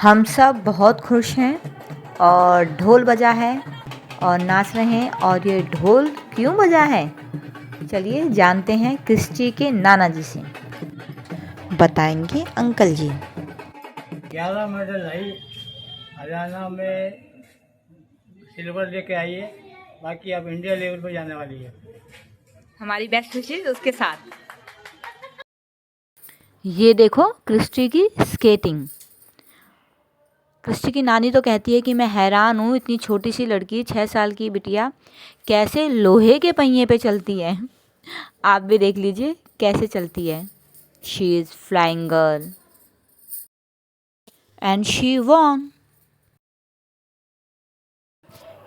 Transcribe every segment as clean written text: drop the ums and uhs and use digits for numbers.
हम सब बहुत खुश हैं और ढोल बजा है और नाच रहे हैं। और ये ढोल क्यों बजा है, चलिए जानते हैं क्रिस्टी के नाना जी से। बताएंगे अंकल जी। 11 मेडल आई, हरियाणा में सिल्वर लेके आई है। बाकी अब इंडिया लेवल पर जाने वाली है। हमारी बेस्ट विशेस उसके साथ। ये देखो क्रिस्टी की स्केटिंग। क्रिस्टी की नानी तो कहती है कि मैं हैरान हूँ, इतनी छोटी सी लड़की 6 साल की बिटिया कैसे लोहे के पहिए पे चलती है। आप भी देख लीजिए कैसे चलती है। She is flying girl and she von.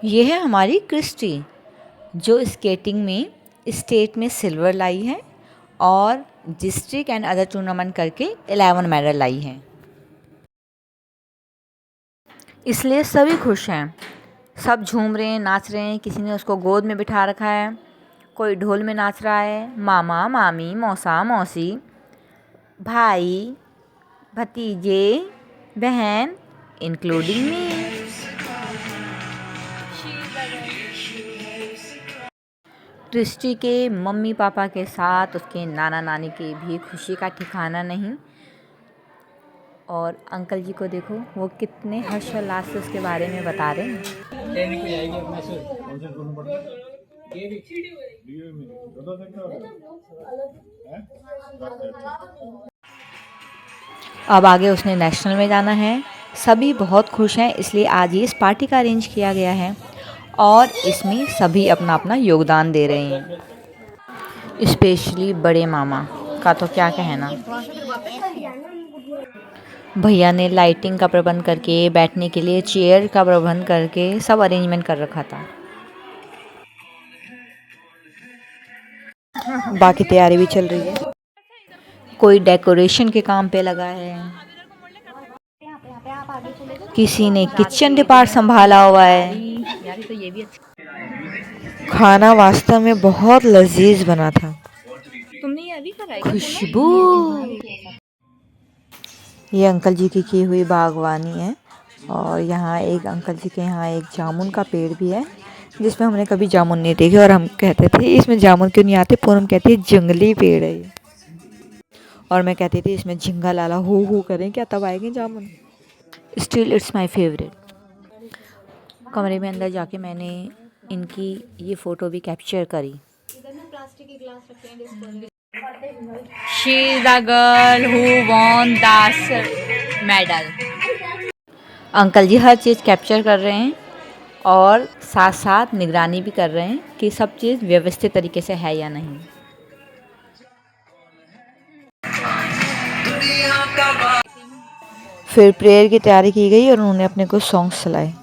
ये है हमारी क्रिस्टी जो स्केटिंग में स्टेट में सिल्वर लाई है और डिस्ट्रिक्ट एंड अदर टूर्नामेंट करके 11 मेडल लाई है। इसलिए सभी खुश हैं, सब झूम रहे हैं, नाच रहे हैं। किसी ने उसको गोद में बिठा रखा है, कोई ढोल में नाच रहा है। मामा मामी मौसा मौसी भाई भतीजे बहन इंक्लूडिंग मी। क्रिस्टी के मम्मी पापा के साथ उसके नाना नानी की भी खुशी का ठिकाना नहीं। और अंकल जी को देखो, वो कितने हर्षोल्लास से उसके बारे में बता रहे हैं। अब आगे उसने नेशनल में जाना है। सभी बहुत खुश हैं, इसलिए आज ये इस पार्टी का अरेंज किया गया है और इसमें सभी अपना अपना योगदान दे रहे हैं। स्पेशली बड़े मामा का तो क्या कहना। भैया ने लाइटिंग का प्रबंध करके, बैठने के लिए चेयर का प्रबंध करके सब अरेंजमेंट कर रखा था। बाकी तैयारी भी चल रही है, कोई डेकोरेशन के काम पे लगा है, किसी ने किचन डिपार्ट संभाला हुआ है। खाना वास्तव में बहुत लजीज बना था। तुमने ये अभी कराई? खुशबू। ये अंकल जी की हुई बागवानी है और यहाँ एक अंकल जी के यहाँ एक जामुन का पेड़ भी है जिसमें हमने कभी जामुन नहीं देखे और हम कहते थे इसमें जामुन क्यों नहीं आते। पूनम कहती है जंगली पेड़ है ये, और मैं कहती थी इसमें झिंगा लाला हु करें क्या तब आएंगे जामुन। Still it's my favourite. कमरे में अंदर जाके मैंने इनकी ये फ़ोटो भी कैप्चर करी। She is the girl who won the medal. Uncle जी हर चीज़ कैप्चर कर रहे हैं और साथ साथ निगरानी भी कर रहे हैं कि सब चीज़ व्यवस्थित तरीके से है या नहीं। फिर प्रेयर की तैयारी की गई और उन्होंने अपने कुछ सॉन्ग्स चलाए।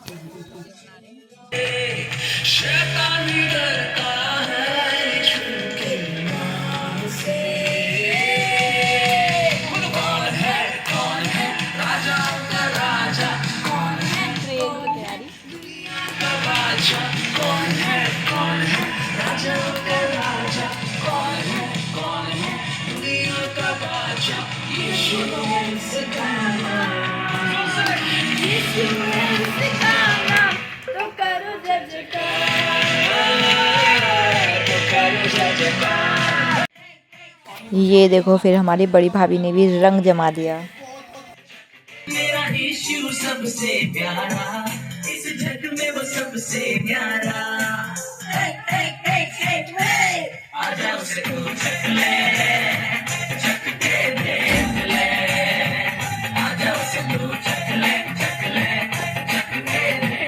ये देखो फिर हमारी बड़ी भाभी ने भी रंग जमा दिया। मेरा यीशु सबसे प्यारा, इस जग में वो सबसे प्यारा। आजा उसे तू चख ले, चख के देख ले। आजा उसे तू चख ले, चख ले, चख के देख ले।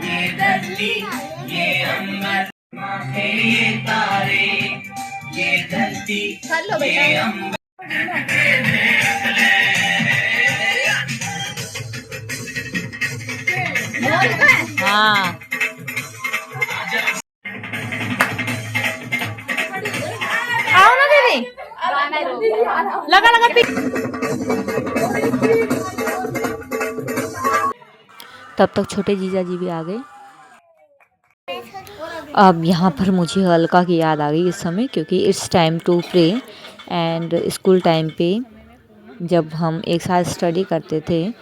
ये धरती, ये अंबर, माथे ये तारे, ये धरती, ये अंबर। हाँ आओ ना दीदी, लगा लगा पिक। तब तक छोटे जीजा जी भी आ गए। अब यहाँ पर मुझे अलका की याद आ गई इस समय, क्योंकि it's time to pray and school time पे जब हम एक साथ स्टडी करते थे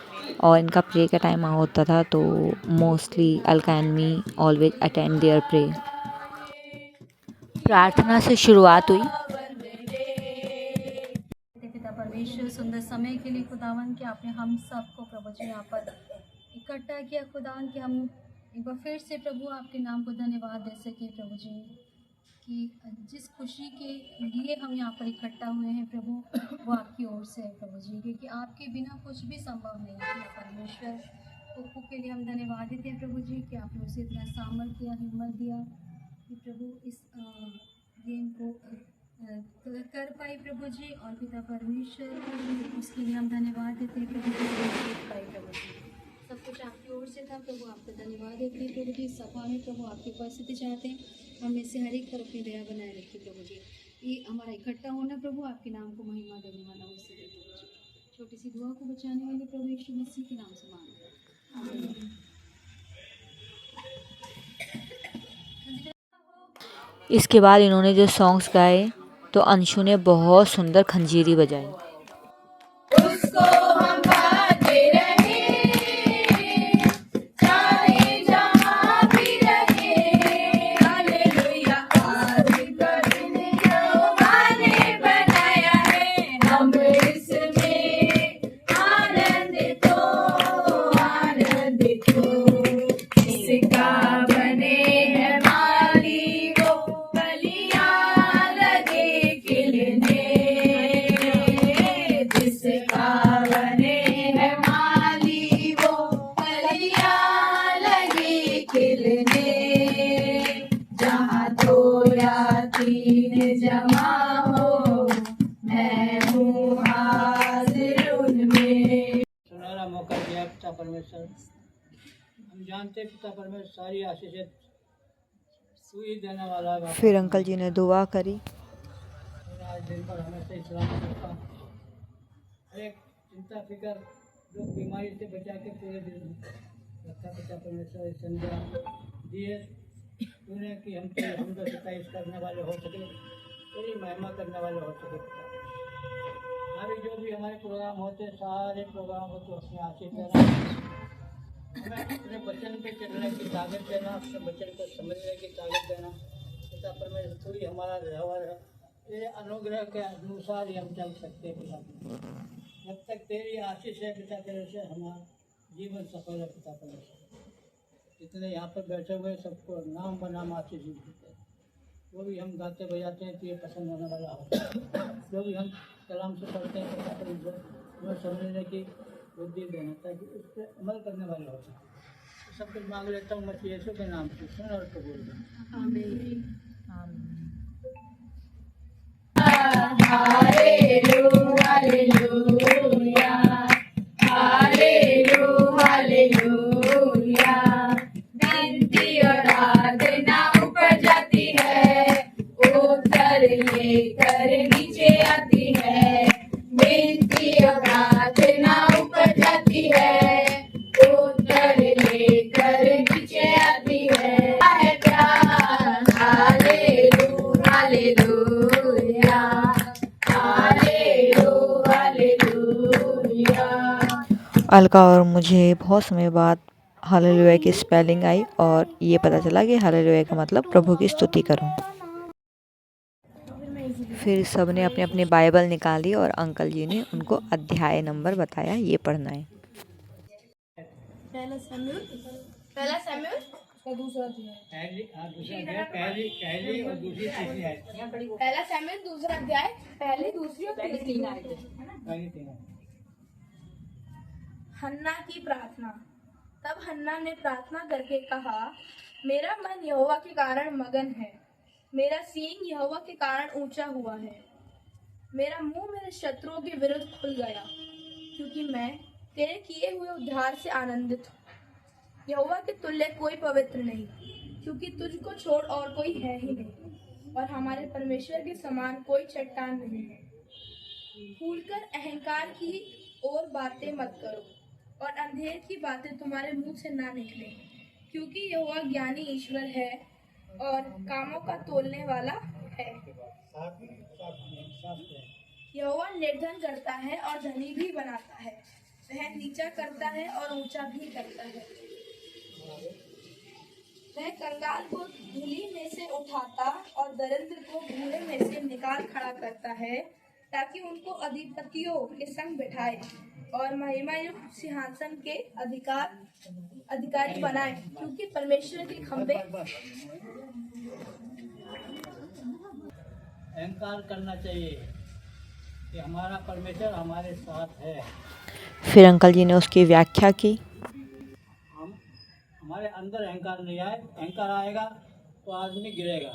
और इनका प्रे का टाइम होता था तो mostly Alka and me always attend there pray. प्रार्थना से शुरुआत हुई। पिता परमेश्वर, सुंदर समय के लिए खुदावन कि आपने हम सबको प्रभु जी यहाँ पर इकट्ठा किया खुदावन कि हम एक बार फिर से प्रभु आपके नाम को धन्यवाद दे सके प्रभु जी कि जिस खुशी के लिए हम यहाँ पर इकट्ठा हुए हैं प्रभु वो आपकी ओर से है प्रभु जी, क्योंकि आपके बिना कुछ भी संभव नहीं है परमेश्वर। पप्पू के लिए हम धन्यवाद देते हैं प्रभु जी कि आपने उसे इतना सामर्थ्य दिया, हिम्मत दिया कि प्रभु इस गेम को कर पाई प्रभु जी। और पिता परमेश्वर उसके लिए हम धन्यवाद देते हैं प्रभु जी, जीत पाई प्रभु जी। सब कुछ आपकी ओर से था प्रभु, आपका धन्यवाद देते हैं प्रभु जी। सभा में प्रभु आपकी उपस्थिति चाहते हैं, हम इससे हर एक तरफ अपनी दया बनाए रखिए प्रभु जी। ये हमारा इकट्ठा होना प्रभु आपके नाम को महिमा देने वाला हो सके प्रभु जी। छोटी सी दुआ को बचाने वाले प्रभु यीशु मसीह के नाम से मांगते इसके बाद इन्होंने जो सॉन्ग्स गाए तो अंशु ने बहुत सुंदर खंजीरी बजाई। सुनहरा मौका दिया पिता परमेश्वर। हम जानते हैं पिता परमेश्वर सारी आशीषें तू ही देने वाला है बाबा। फिर अंकल जी ने दुआ करी। आज दिन पर हमें सही सलामत रखा, हर एक चिंता फिक्र जो बीमारी से बचा के पूरे दिन रखा पिता परमेश्वर। संध्या दिए तूने कि हम तेरी हमद सताइश करने वाले हो सके, तेरी महिमा करने वाले हो सके पिता। अभी जो भी हमारे प्रोग्राम होते हैं सारे प्रोग्राम को तो अपने आशीष देना, हमें अपने वचन पे चलने की ताकत देना, अपने वचन को समझने की ताकत देना पिता परमेश्वर। थोड़ी हमारा व्यवहार है तेरे अनुग्रह के अनुसार ही हम चल सकते हैं पिता। जब तक तेरी आशीष है पिता तेरे से हमारा जीवन सफल है पिता परमेश्वर। जितने यहाँ पर बैठे हुए सबको नाम बनाम आशीष देते हैं, जो भी हम गाते बजाते हैं तो ये पसंद होने वाला होता है। जो भी हम कलाम से पढ़ते हैं पिता परमेश्वर हमें समझने की बुद्धि देना ताकि उस पर अमल करने वाले हो सके। सब कुछ मांग लेता हूँ मसीह यीशु के नाम से, सुन और कबूल कर। आमीन। Hallelujah hallelujah hallelujah hallelujah. विनती और आराधना ऊपर जाती है, उत्तर लेकर नीचे आती है। विनती और आराधना ऊपर जाती है, उत्तर लेकर नीचे आती है। Hallelujah hallelujah hallelujah hallelujah. Alka और मुझे बहुत समय बाद हालेलुया की स्पेलिंग आई और ये पता चला कि हालेलुया का मतलब प्रभु की स्तुति करो। फिर सब ने अपने अपने बाइबल निकाली और अंकल जी ने उनको अध्याय नंबर बताया, ये पढ़ना है। पहला सैमुएल का दूसरा अध्याय। पहली और दूसरी तीसरी आयत। पहला सैमुएल दूसरा अध्याय, पहली दूसरी और तीसरी आयत। पहली तीन। हन्ना की प्रार्थना। तब हन्ना ने प्रार्थना करके कहा, मेरा मन यहोवा के कारण मगन है, मेरा सींग यहोवा के कारण ऊंचा हुआ है। मेरा मुंह मेरे शत्रुओं के विरुद्ध खुल गया, क्योंकि मैं तेरे किए हुए उद्धार से आनंदित हूँ। यहोवा के तुल्य कोई पवित्र नहीं, क्योंकि तुझको छोड़ और कोई है ही नहीं, और हमारे परमेश्वर के समान कोई चट्टान नहीं है। भूलकर अहंकार की और बातें मत करो, और अंधेर की बातें तुम्हारे मुंह से ना निकले, क्योंकि यहोवा ज्ञानी ईश्वर है और कामों का तोलने वाला है। यहोवा निर्धन करता है और धनी भी बनाता है। वह नीचा करता है और ऊंचा भी करता है। वह कंगाल को धूलि में से उठाता और दरिद्र को भूरे में से निकाल खड़ा करता है, ताकि उनको अधिपतियों के संग बिठाए और महिमायुक्त सिंहासन के अधिकारी बनाए। क्योंकि परमेश्वर के खंभे अहंकार करना चाहिए कि हमारा परमेश्वर हमारे साथ है। फिर अंकल जी ने उसकी व्याख्या की। हम हमारे अंदर अहंकार नहीं आए, अहंकार आएगा तो आदमी गिरेगा।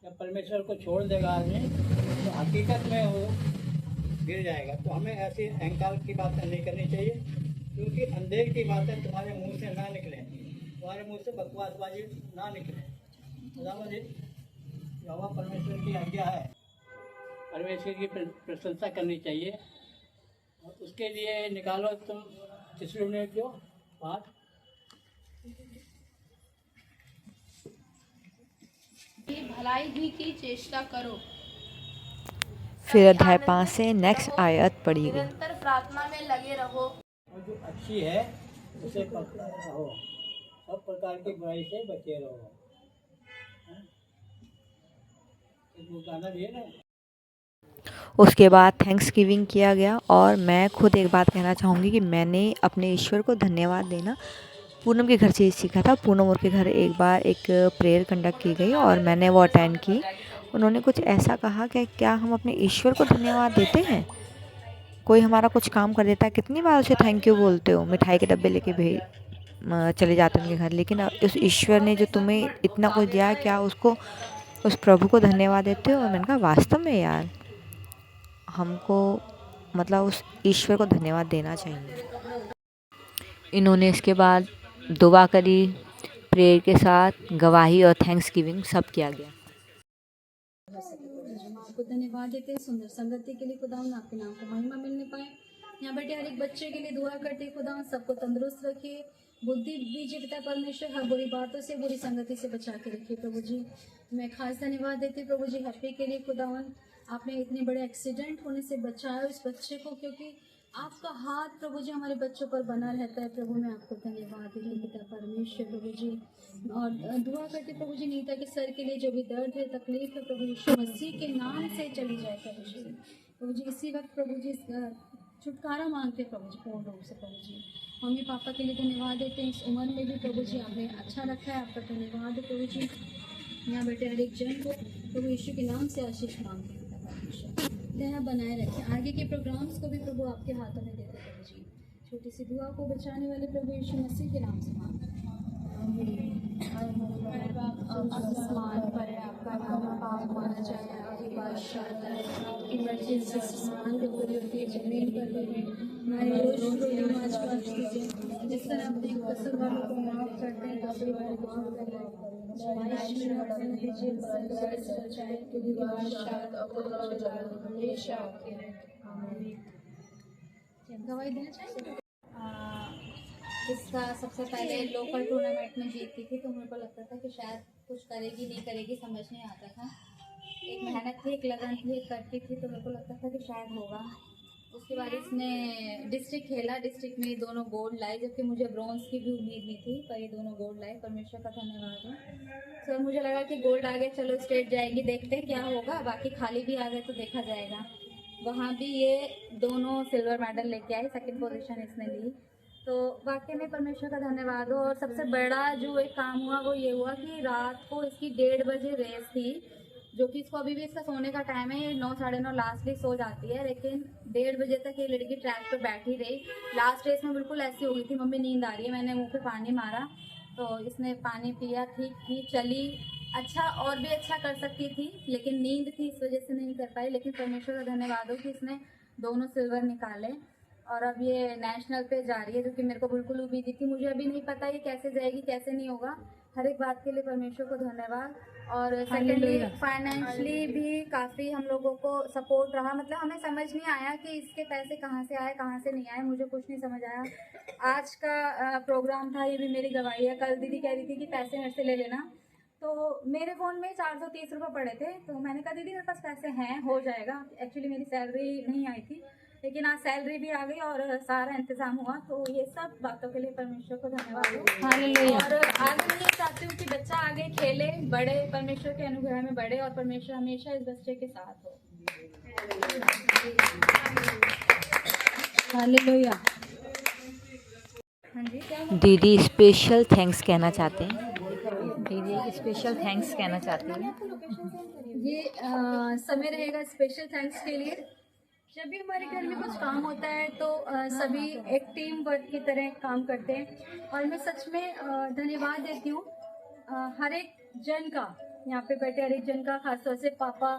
जब परमेश्वर को छोड़ देगा आदमी तो हकीकत में वो गिर जाएगा। तो हमें ऐसी अहंकार की बातें नहीं करनी चाहिए, क्योंकि अंधेर की बातें तुम्हारे मुंह से ना निकले, तुम्हारे मुंह से बकवासबाजी ना निकले। यहोवा परमेश्वर की आज्ञा है, परमेश्वर की प्रशंसा करनी चाहिए। और उसके लिए निकालो तुम 30 मिनट जो बात। भलाई ही की चेष्टा करो। फिर अध्याय 5 से नेक्स्ट आयत पढ़ी गई। निरंतर प्रार्थना में लगे रहो। और जो अच्छी है उसे पकड़े रहो, सब प्रकार की बुराई से बचे रहो। वो गाना भी है ना। उसके बाद थैंक्स गिविंग किया गया। और मैं खुद एक बात कहना चाहूँगी कि मैंने अपने ईश्वर को धन्यवाद देना पूनम के घर से ही सीखा था। पूनम और के घर एक बार एक प्रेयर कंडक्ट की गई और मैंने वो अटेंड की। उन्होंने कुछ ऐसा कहा कि क्या हम अपने ईश्वर को धन्यवाद देते हैं? कोई हमारा कुछ काम कर देता है, कितनी बार उसे थैंक यू बोलते हो, मिठाई के डब्बे लेके भेज चले जाते हैं उनके घर, लेकिन उस ईश्वर ने जो तुम्हें इतना कुछ दिया, क्या उसको उस प्रभु को धन्यवाद देते हो? और मैंने कहा वास्तव में यार हमको मतलब उस ईश्वर को धन्यवाद देना चाहिए। इन्होंने इसके बाद दुआ करी, प्रेयर के साथ गवाही और थैंक्स गिविंग सब किया गया। हम आपको धन्यवाद देते हैं सुंदर संगति के लिए खुदावन, आपके नाम को महिमा मिलने पाए। यहाँ बैठे हर एक बच्चे के लिए दुआ करते हैं खुदावन, सबको तंदुरुस्त रखिए, बुद्धि दीजिए पिता परमेश्वर, हर बुरी बातों से बुरी संगति से बचा के रखिए प्रभु जी। मैं खास धन्यवाद देती हूँ प्रभु जी हैप्पी के लिए खुदावन, आपने इतने बड़े एक्सीडेंट होने से बचाया उस बच्चे को, क्योंकि आपका हाथ प्रभु जी हमारे बच्चों पर बना रहता है। प्रभु मैं आपको धन्यवाद देती हूँ पिता परमेश्वर प्रभु जी। और दुआ करते प्रभु जी नीता के सर के लिए जो भी दर्द है तकलीफ है प्रभु यीशु मसीह के नाम से चली जाए प्रभु जी। प्रभु जी इसी वक्त प्रभु जी छुटकारा मांगते प्रभु जी पूर्ण रूप से प्रभु जी। मम्मी पापा के लिए धन्यवाद देते हैं, इस उम्र में भी प्रभु जी आपने अच्छा रखा है, आपका धन्यवाद है प्रभु जी। यहाँ बैठे हर एक जन को प्रभु यीशु के नाम से आशीष मांगते हैं पिता परमेश्वर, दया बनाए रखें। आगे के प्रोग्राम्स को भी प्रभु आपके हाथों में देते प्रभु जी। छोटी सी दुआ को बचाने वाले प्रभु यीशु मसीह के नाम से मांगते हैं। आसमान पर है, आपका नाम पाप माना जाए, आपकी बादशाह आपकी मर्जी से आसमान पे पूरी होती है, जमीन पर भी है। हमारे रोज आज बात कीजिए, जिस तरह अपने कसूर वालों को माफ करते हैं कसूर वालों को माफ कर गवाही देना चाहिए। इसका सबसे पहले लोकल टूर्नामेंट में जीतती थी तो मेरे को लगता था कि शायद कुछ करेगी नहीं करेगी समझ नहीं आता था। एक मेहनत थी, एक लगन थी, एक करती थी तो मेरे को लगता था कि शायद होगा। उसके बाद इसने डिस्ट्रिक्ट खेला, डिस्ट्रिक्ट में दोनों गोल्ड लाए, जबकि मुझे ब्रॉन्ज की भी उम्मीद नहीं थी, पर ये दोनों गोल्ड लाए, परमेश्वर का धन्यवाद है। सर मुझे लगा कि गोल्ड आ गए, चलो स्टेट जाएगी, देखते हैं क्या होगा, बाकी खाली भी आ गए तो देखा जाएगा। वहाँ भी ये दोनों सिल्वर मेडल लेके आए, सेकंड पोजीशन इसने ली, तो वाकई में परमेश्वर का धन्यवाद हो। और सबसे बड़ा जो एक काम हुआ वो ये हुआ कि रात को इसकी 1:30 बजे रेस थी, जो कि इसको अभी भी इसका सोने का टाइम है, ये 9 साढ़े 9 लास्टली सो जाती है, लेकिन 1:30 बजे तक ये लड़की ट्रैक पे बैठी रही। लास्ट रेस में बिल्कुल ऐसी हो गई थी, मम्मी नींद आ रही है, मैंने मुंह पे पानी मारा तो इसने पानी पिया, ठीक थी, चली, अच्छा और भी अच्छा कर सकती थी, लेकिन नींद थी इस वजह से नहीं कर पाई। लेकिन परमेश्वर का धन्यवाद हो कि इसने दोनों सिल्वर निकाले और अब ये नेशनल पे जा रही है, जो कि मेरे को बिल्कुल उम्मीद थी। मुझे अभी नहीं पता ये कैसे जाएगी कैसे नहीं होगा, हर एक बात के लिए परमेश्वर को धन्यवाद। और सेकेंडली फाइनेंशियली भी काफ़ी हम लोगों को सपोर्ट रहा, मतलब हमें समझ नहीं आया कि इसके पैसे कहाँ से आए कहाँ से नहीं आए, मुझे कुछ नहीं समझ आया। आज का प्रोग्राम था, ये भी मेरी गवाही है। कल दीदी कह रही थी कि पैसे मेरे से ले लेना, तो मेरे फ़ोन में 430 रुपये पड़े थे, तो मैंने कहा दीदी मेरे पास पैसे हैं, हो जाएगा। एक्चुअली मेरी सैलरी नहीं आई थी, लेकिन आज सैलरी भी आ गई और सारा इंतज़ाम हुआ। तो ये सब बातों के लिए परमेश्वर को धन्यवाद हो। और आगे मैं ये चाहती हूँ कि बच्चा आगे खेले, बढ़े, परमेश्वर के अनुग्रह में बढ़े और परमेश्वर हमेशा इस बच्चे के साथ हो। हालेलुया। हाँ जी, क्या दीदी स्पेशल थैंक्स कहना चाहते हैं। दीदी स्पेशल थैंक्स कहना चाहती हैं। ये समय रहेगा स्पेशल थैंक्स के लिए। जब भी हमारे घर में कुछ काम होता है तो सभी एक टीम वर्क की तरह काम करते हैं और मैं सच में धन्यवाद देती हूँ हर एक जन का, यहाँ पे बैठे हर एक जन का, खासतौर से पापा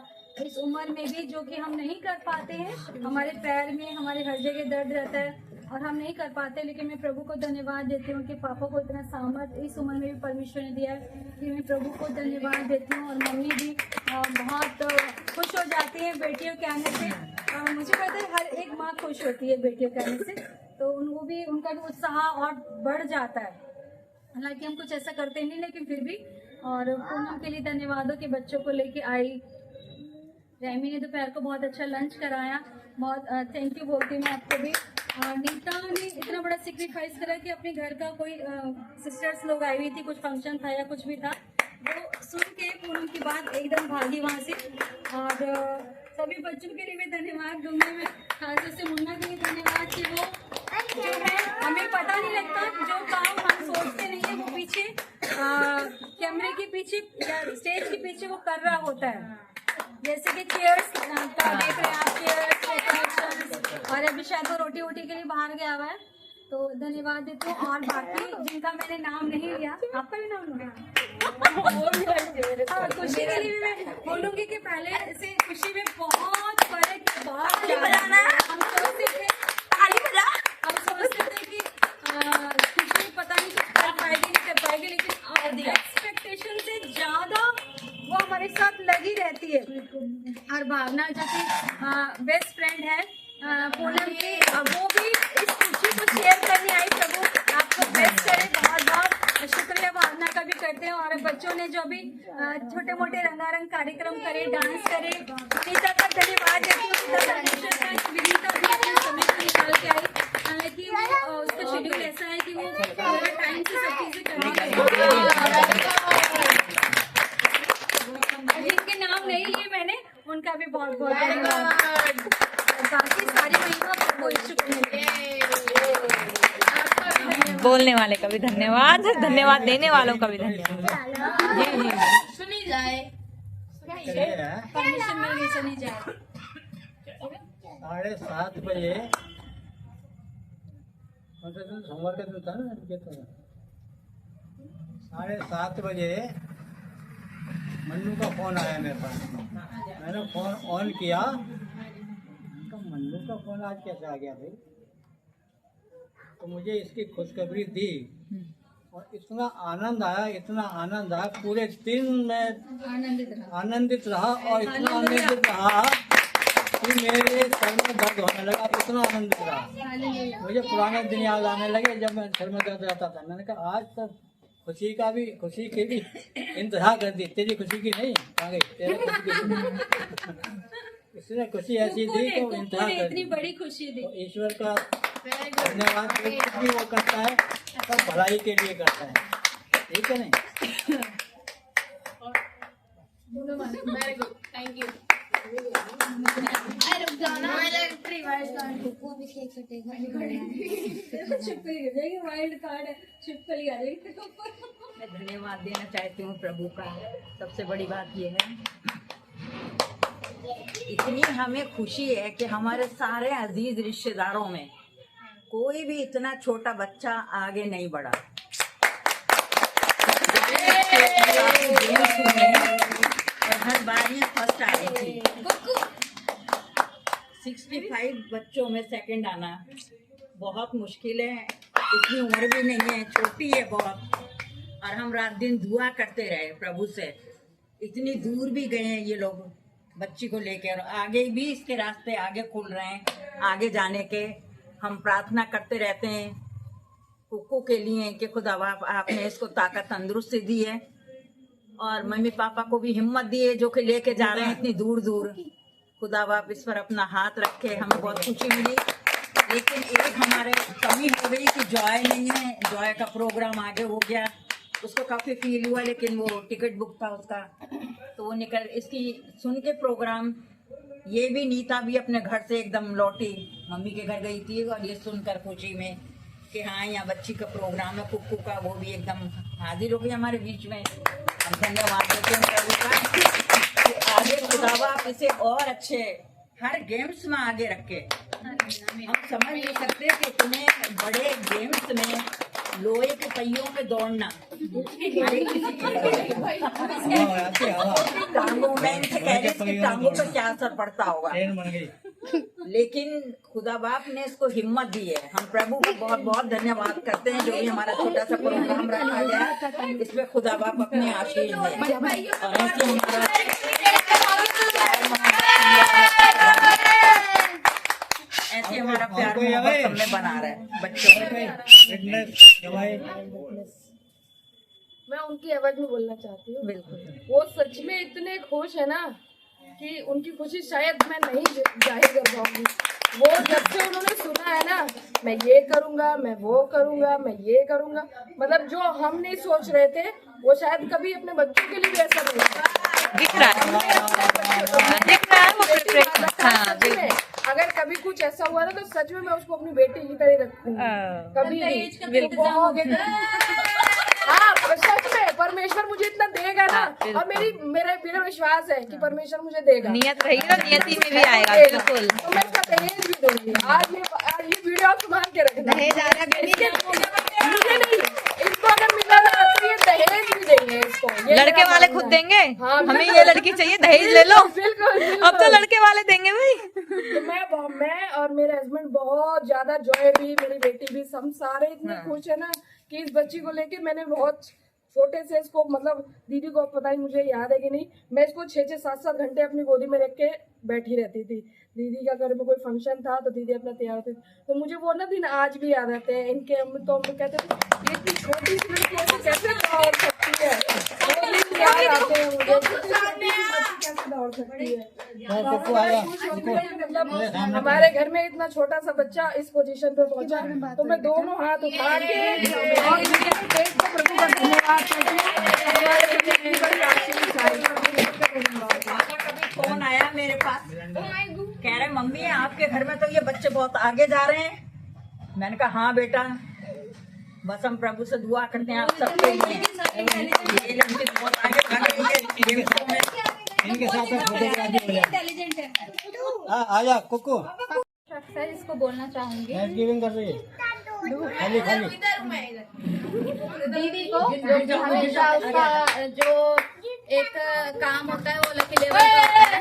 इस उम्र में भी जो कि हम नहीं कर पाते हैं, हमारे पैर में हमारे हर जगह दर्द रहता है और हम नहीं कर पाते, लेकिन मैं प्रभु को धन्यवाद देती हूँ कि पापा को इतना सामर्थ इस उम्र में भी परमेश्वर ने दिया है कि मैं प्रभु को धन्यवाद देती हूँ। और मम्मी भी बहुत खुश हो जाती है बेटियों के आने से। मुझे पता है हर एक माँ खुश होती है बेटियों के आने से, तो उनको भी उनका भी उत्साह और बढ़ जाता है। हालांकि हम कुछ ऐसा करते नहीं, लेकिन फिर भी। और पूनम के लिए धन्यवाद हो कि बच्चों को लेके आई। रैमी ने दोपहर को बहुत अच्छा लंच कराया, बहुत थैंक यू बोलती हूँ मैं आपको भी। नीता ने इतना बड़ा सेक्रीफाइस करा कि अपने घर का कोई सिस्टर्स लोग आई हुई थी, कुछ फंक्शन था या कुछ भी था, वो सुन के पूनम की बात एकदम भागी वहाँ से। और सभी बच्चों के लिए भी धन्यवाद दूंगी मैं, खासतौर से मुन्ना के लिए धन्यवाद कि वो जो है हमें पता नहीं लगता, जो काम हम सोचते नहीं है वो पीछे कैमरे के पीछे या स्टेज के पीछे वो कर रहा होता है। जैसे कि चेयर्स का देख रहे हैं आप, चेयर्स, और अभी शायद वो रोटी वोटी के लिए बाहर गया हुआ है, तो धन्यवाद देती हूँ। और बाकी जिनका मैंने नाम नहीं लिया, आपका भी नाम लूँगा। खुशी के लिए मैं बोलूँगी कि पहले से खुशी में बहुत फर्क है, बहुत हम सोचते थे कि खुशी पता नहीं कर पाएगी नहीं कर पाएगी, लेकिन एक्सपेक्टेशन से ज़्यादा वो हमारे साथ लगी रहती है। और भावना जो कि बेस्ट फ्रेंड है पूनम की, वो भी इस खुशी को शेयर करने आई। प्रभु आपको बेस्ट करे, बहुत बहुत शुक्रिया भावना का भी करते हैं। और बच्चों ने जो भी छोटे मोटे रंगारंग कार्यक्रम करे, डांस करे, नीता का धन्यवाद देती हूँ। विनीता भी अपने समय को निकाल के आई, हालांकि उसका शेड्यूल ऐसा है कि वो पूरा टाइम से सब चीज़ें करने जिनके नाम नहीं लिए मैंने, उनका भी बहुत बहुत धन्यवाद। बाकी सारी महिला को बोलने वाले का भी धन्यवाद, धन्यवाद देने वालों का भी धन्यवाद। जी जी सुनी जाए, परमिशन मिल गई, सुनी जाए। 7:30 बजे सोमवार का दिन था ना, 7:30 बजे मन्नू का फोन आया मेरे पास। मैंने फोन ऑन किया, तो मन्नू का फोन आज कैसे आ गया भाई? तो मुझे इसकी खुशखबरी दी और इतना आनंद आया, इतना आनंद आया, पूरे दिन मैं आनंदित रहा और इतना आनंदित रहा कि मेरे सर में दर्द होने लगा, इतना आनंदित रहा। मुझे पुराने दिन याद आने लगे जब मैं सर में दर्द रहता था। मैंने कहा आज तक खुशी की भी इंतजार कर दी, तेरी खुशी की नहीं आ गई, तेरी खुशी की इसने खुशी ऐसी दी तो इंतजार कर दी। इतनी बड़ी खुशी दी, तो ईश्वर का धन्यवाद। कुछ भी वो करता है सब भलाई के लिए करता है, ठीक है नहीं? Very good, thank you. Wild card है, छिपकली आ जाएगी। मैं धन्यवाद देना चाहती हूँ प्रभु का। सबसे बड़ी बात ये है, इतनी हमें खुशी है कि हमारे सारे अजीज रिश्तेदारों में कोई भी इतना छोटा बच्चा आगे नहीं बढ़ा। और हर बार ये फर्स्ट आ रही थी। 65 बच्चों में सेकंड आना बहुत मुश्किल है। इतनी उम्र भी नहीं है, छोटी है बहुत। और हम रात दिन दुआ करते रहे प्रभु से। इतनी दूर भी गए हैं ये लोग बच्ची को लेकर, आगे भी इसके रास्ते आगे खुल रहे हैं, आगे जाने के हम प्रार्थना करते रहते हैं कुकू के लिए कि खुदा आपने इसको ताकत तंदुरुस्ती दी है और मम्मी पापा को भी हिम्मत दिए जो कि लेके जा रहे हैं इतनी दूर दूर। खुदा बाप इस पर अपना हाथ रखे, हमें बहुत खुशी मिली। लेकिन एक हमारे कमी हो गई कि जॉय नहीं है, जॉय का प्रोग्राम आगे हो गया, उसको काफी फील हुआ, लेकिन वो टिकट बुक था उसका, तो वो निकल। इसकी सुन के प्रोग्राम, ये भी नीता भी अपने घर से एकदम लौटी, मम्मी के घर गई थी, और ये सुनकर खुशी में कि हाँ यहाँ बच्ची का प्रोग्राम है कुक्कू का, वो भी एकदम हाजिर हो गई हमारे बीच में। हम धन्यवाद देते हैं प्रभु का कि आगे खुदावा आप इसे और अच्छे हर गेम्स में आगे रखे। हम समझ नहीं सकते कि इतने बड़े गेम्स में लोहे के पहियों पे दौड़ना हर एक किसी टांगों में, इनसे कह रहे इसकी टांगों पर क्या असर पड़ता होगा, लेकिन खुदा बाप ने इसको हिम्मत दी है। हम प्रभु को बहुत बहुत धन्यवाद करते हैं, जो भी हमारा छोटा सा प्रोग्राम रखा गया इसमें खुदा बाप अपने आशीष दें, और ऐसे हमारा ऐसे हमारा प्यार मोहब्बत सब में बना रहे बच्चों में। मैं उनकी आवाज में बोलना चाहती हूँ। बिल्कुल, वो सच में इतने खुश है ना कि उनकी खुशी शायद मैं नहीं जाहिर कर पाऊंगी। वो जब से उन्होंने सुना है ना, मैं ये करूंगा, मैं वो करूंगा, मैं ये करूंगा, मतलब जो हम नहीं सोच रहे थे वो शायद कभी अपने बच्चों के लिए भी ऐसा नहीं होगा। दिख रहा है वो प्रिपरेशन। हाँ, सच में अगर कभी कुछ ऐसा हुआ ना तो सच में मैं उसको अपनी बेटी की तरह रखूंगी, कभी भी। हाँ, सच में परमेश्वर मुझे इतना देगा ना, और मेरा विश्वास है कि परमेश्वर मुझे देगा। नियत रहेगी ना, नियति में भी आएगा। बिल्कुल, तो मैं इसका दहेज भी दूंगी। आज ये वीडियो आप संभाल के रखना। दहेज आ रहा है। मुझे नहीं, इसको अगर मिला ना तो ये दहेज भी देंगे इसको। ये लड़के मेरा वाले मानना खुद है। देंगे, हाँ, हमें ये लड़की चाहिए, दहेज ले लो। बिल्कुल, अब तो लड़के वाले देंगे भाई। तो मैं और मेरे हस्बैंड बहुत ज्यादा, जॉय भी, मेरी बेटी भी, हम सारे इतने खुश है ना कि इस बच्ची को लेके मैंने बहुत छोटे से इसको, मतलब दीदी को पता नहीं मुझे याद है कि नहीं, मैं इसको 6-6, 7-7 घंटे अपनी गोदी में रख के बैठी रहती थी। दीदी का घर में कोई फंक्शन था तो दीदी अपना तैयार होती थी, तो मुझे वो ना दिन आज भी याद आते हैं। इनके हम कहते थे ये इतनी छोटी सी लड़की ऐसे कैसे दौड़ सकती है, वो दिन याद आते हैं मुझे, कैसे दौड़ सकती है। मतलब हमारे घर में इतना छोटा सा बच्चा इस पोजीशन पे पहुंचा, तो मैं दोनों हाथ उठा के और इनके पेट को प्रभु का धन्यवाद करती हूँ। फोन आया मेरे पास, कह रहे मम्मी आपके घर में तो ये बच्चे बहुत आगे जा रहे हैं। मैंने कहा हाँ बेटा, बस हम प्रभु से दुआ करते हैं आप सबके लिए। ये लड़की तो बहुत आगे बढ़ रही है, इनके साथ फोटोग्राफी हो जाए। आजा कुक्कू, सर इसको बोलना चाहूंगी थैंक्सगिविंग कर रही है। खाली खाली दीदी को, जो कि हमेशा उसका जो एक काम होता है वो लकी लेवल पे होता है।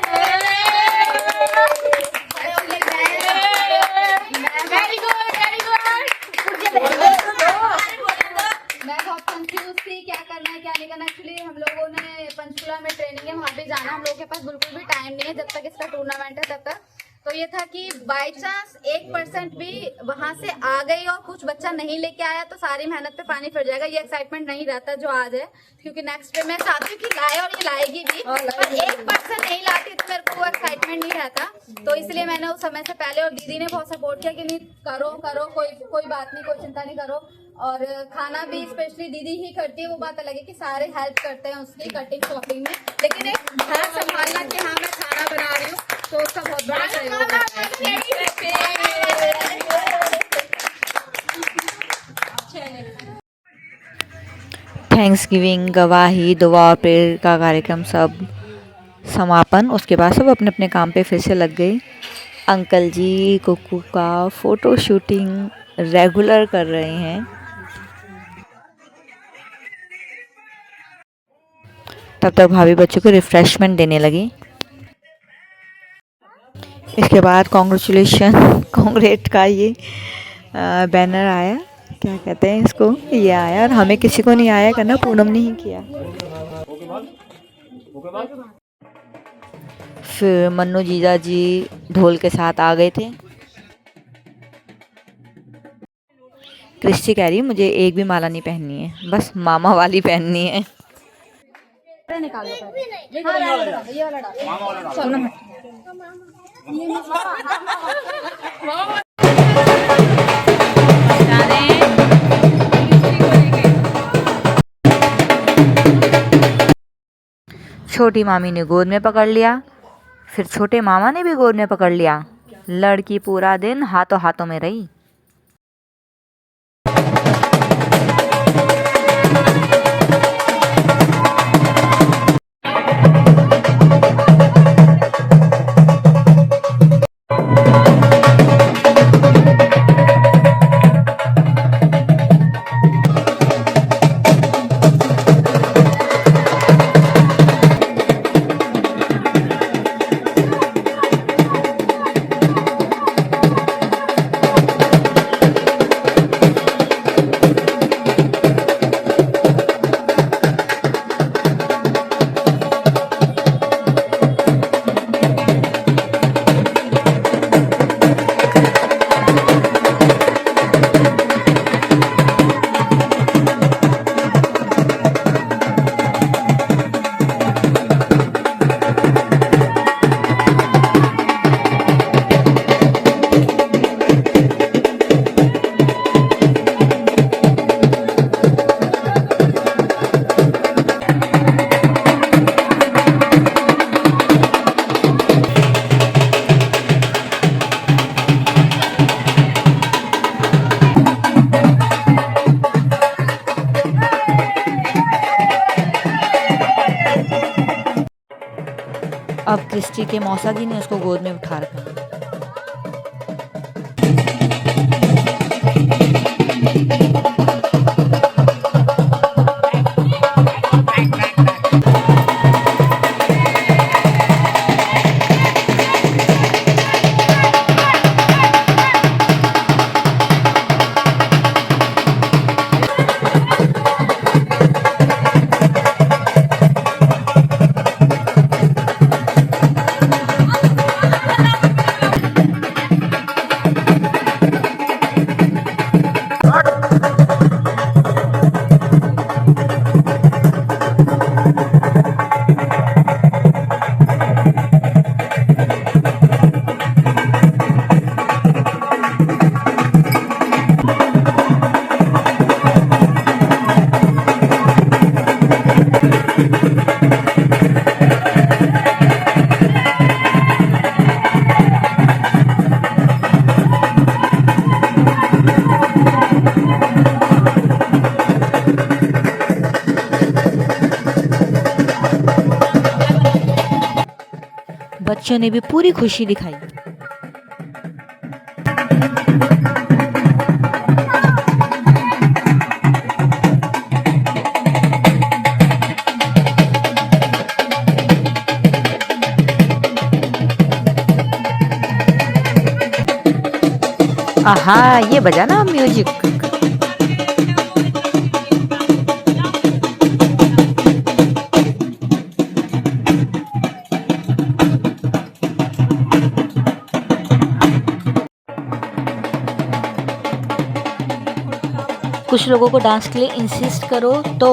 मैं बहुत कंफ्यूज थी क्या करना है क्या नहीं करना। एक्चुअली हम लोगों ने पंचकुला में ट्रेनिंग है, वहाँ पे जाना, हम लोगों के पास बिल्कुल भी टाइम नहीं है जब तक इसका टूर्नामेंट है तब तक। तो ये था कि बाय चांस 1% भी वहाँ से आ गई और कुछ बच्चा नहीं लेके आया तो सारी मेहनत पे पानी फिर जाएगा। ये एक्साइटमेंट नहीं रहता जो आज है, क्योंकि नेक्स्ट पे मैं चाहती हूँ कि लाए और ये लाएगी भी, पर 1% नहीं लाती तो मेरे को वो एक्साइटमेंट नहीं रहता। तो इसलिए मैंने उस समय से पहले, और दीदी ने बहुत सपोर्ट किया कि नहीं करो करो, कोई बात नहीं, कोई चिंता नहीं करो। और खाना भी स्पेशली दीदी ही करती है, वो बात अलग है कि सारे हेल्प करते हैं उसकी कटिंग शॉपिंग में, लेकिन एक घर संभालना कि हाँ मैं खाना बना रही हूँ तो उसका बहुत बड़ा सहयोग होता है। थैंक्स गिविंग, गवाही, दुआ और प्रेयर का कार्यक्रम सब समापन। उसके बाद सब अपने अपने काम पे फिर से लग गई। अंकल जी कुक्कू का फ़ोटो शूटिंग रेगुलर कर रहे हैं। तब तक भाभी बच्चों को रिफ़्रेशमेंट देने लगी। इसके बाद कांग्रेट का ये बैनर आया, क्या कहते हैं इसको, ये आया, और हमें किसी को नहीं आया करना, पूनम ने ही किया। फिर मन्नू जीजा जी ढोल के साथ आ गए थे। क्रिस्टी कह रही मुझे एक भी माला नहीं पहननी है, बस मामा वाली पहननी है। निकाल लो पहले। हाँ, ये वाला डालो। चलो छोटी मामी ने गोद में पकड़ लिया, फिर छोटे मामा ने भी गोद में पकड़ लिया। लड़की पूरा दिन हाथों हाथों में रही। अब क्रिस्टी के मौसा जी ने उसको गोद में उठा रखा। बच्चों ने भी पूरी खुशी दिखाई। आहा, ये बजा ना म्यूजिक। कुछ लोगों को डांस के लिए इंसिस्ट करो तो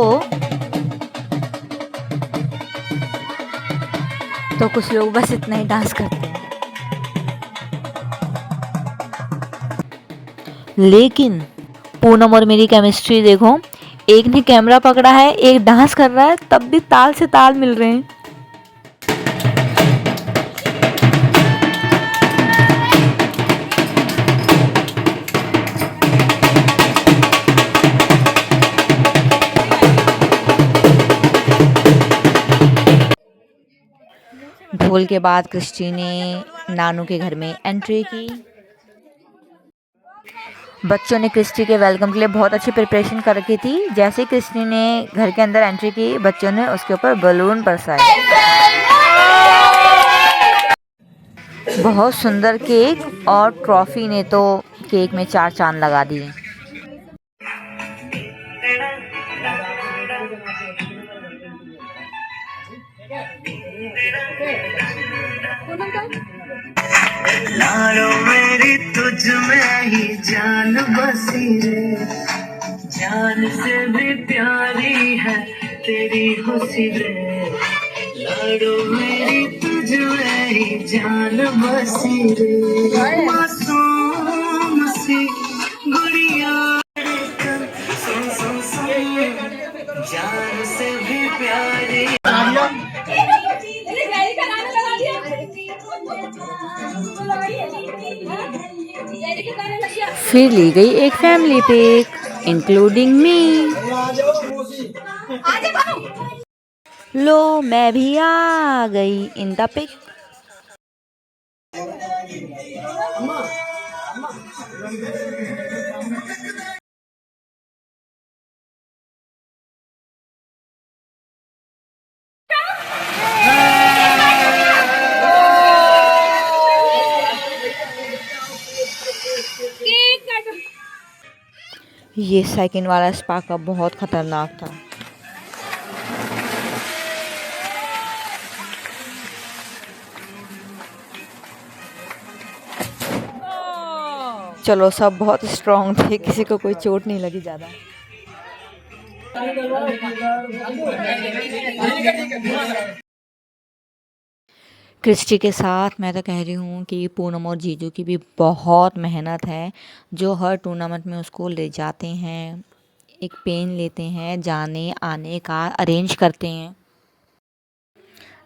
कुछ लोग बस इतना ही डांस करते हैं। लेकिन पूनम और मेरी केमिस्ट्री देखो, एक ने कैमरा पकड़ा है, एक डांस कर रहा है, तब भी ताल से ताल मिल रहे हैं। ढोल के बाद क्रिस्टी ने नानू के घर में एंट्री की। बच्चों ने क्रिस्टी के वेलकम के लिए बहुत अच्छी प्रिपरेशन कर रखी थी। जैसे ही क्रिस्टी ने घर के अंदर एंट्री की, बच्चों ने उसके ऊपर बलून बरसाए। बहुत सुंदर केक, और ट्रॉफी ने तो केक में 4 चांद लगा दिए। लालो मेरी तुझ में ही जान बसी रे, जान से भी प्यारी है तेरी हंसी लाडो मेरी तुझ में ही जान बसी रे मासूम सी गुड़िया सुन सुन सुन जान से भी प्यारी फिर ली गई एक फैमिली पिक इंक्लूडिंग मी। लो मैं भी आ गई इन द पिक। ये सेकंड वाला स्पा का बहुत खतरनाक था। चलो सब बहुत स्ट्रॉन्ग थे, किसी को कोई चोट नहीं लगी ज़्यादा। क्रिस्टी के साथ मैं तो कह रही हूँ कि पूनम और जीजू की भी बहुत मेहनत है, जो हर टूर्नामेंट में उसको ले जाते हैं, एक पेन लेते हैं, जाने आने का अरेंज करते हैं।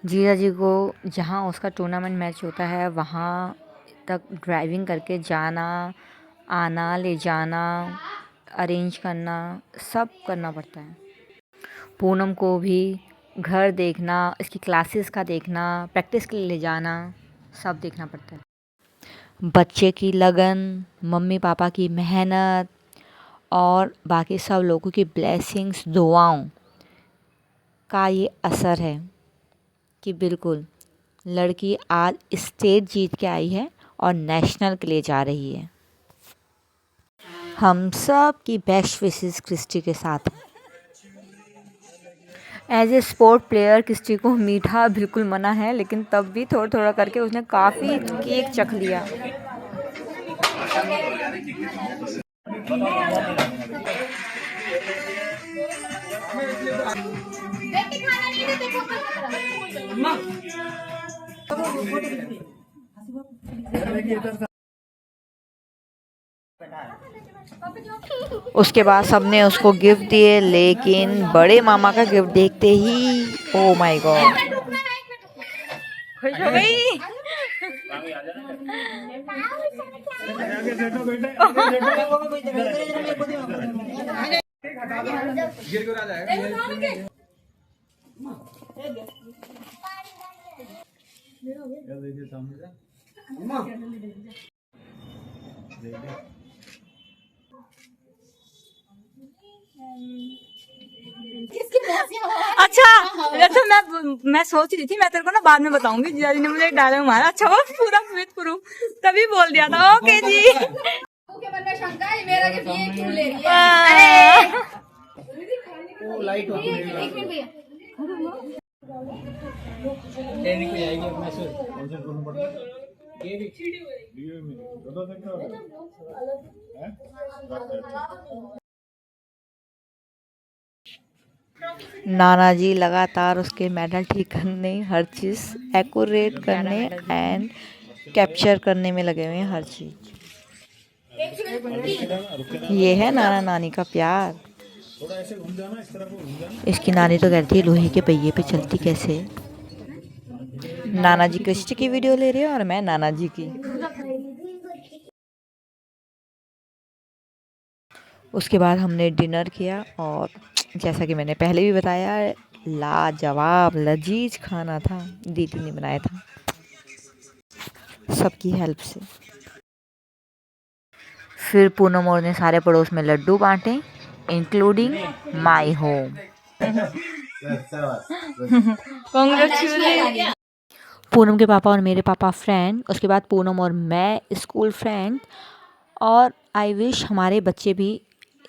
जीजा जी को जहाँ उसका टूर्नामेंट मैच होता है वहाँ तक ड्राइविंग करके जाना आना, ले जाना, अरेंज करना, सब करना पड़ता है। पूनम को भी घर देखना, इसकी क्लासेस का देखना, प्रैक्टिस के लिए ले जाना, सब देखना पड़ता है। बच्चे की लगन, मम्मी पापा की मेहनत और बाकी सब लोगों की ब्लेसिंग्स, दुआओं का ये असर है कि बिल्कुल लड़की आज स्टेट जीत के आई है और नेशनल के लिए जा रही है। हम सब की बेस्ट विशेस क्रिस्टी के साथ हैं। As a sport player Christy को मीठा बिल्कुल मना है, लेकिन तब भी थोड़ा थोड़ा करके उसने काफ़ी केक चख लिया। उसके बाद सबने उसको गिफ्ट दिए, लेकिन बड़े मामा का गिफ्ट देखते ही ओ माय गॉड खुश हो गई। अच्छा मैं सोच रही थी, मैं तेरे को ना बाद में बताऊंगी। जीजा जी ने मुझे एक डायलॉग मारा, अच्छा वो पूरा प्रूफ तभी बोल दिया था। ओके जी। के मन में शंका है मेरा गिफ्ट ये क्यों ले रही है? वो लाइट हो गई। एक मिनट भैया, लेने को आएगी मैसेज कौन से करना पड़ता है ये भी वीडियो में बता सकते हो हैं। नाना जी लगातार उसके मेडल ठीक करने, हर चीज़ एक्यूरेट करने एंड कैप्चर करने में लगे हुए हैं, हर चीज़। ये है नाना नानी का प्यार। इसकी नानी तो कहती है लोहे के पहिए पे चलती कैसे। नाना जी क्रिस्टी की वीडियो ले रही है और मैं नाना जी की। उसके बाद हमने डिनर किया और जैसा कि मैंने पहले भी बताया, लाजवाब लजीज खाना था, दीदी ने बनाया था सबकी हेल्प से। फिर पूनम और ने सारे पड़ोस में लड्डू बांटे, इंक्लूडिंग माय होम। पूनम के पापा और मेरे पापा फ्रेंड, उसके बाद पूनम और मैं स्कूल फ्रेंड, और आई विश हमारे बच्चे भी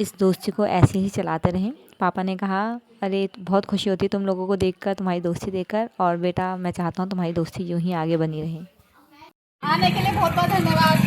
इस दोस्ती को ऐसे ही चलाते रहें। पापा ने कहा अरे बहुत खुशी होती है तुम लोगों को देखकर, तुम्हारी दोस्ती देखकर, और बेटा मैं चाहता हूँ तुम्हारी दोस्ती यूं ही आगे बनी रहे। आने के लिए बहुत बहुत धन्यवाद।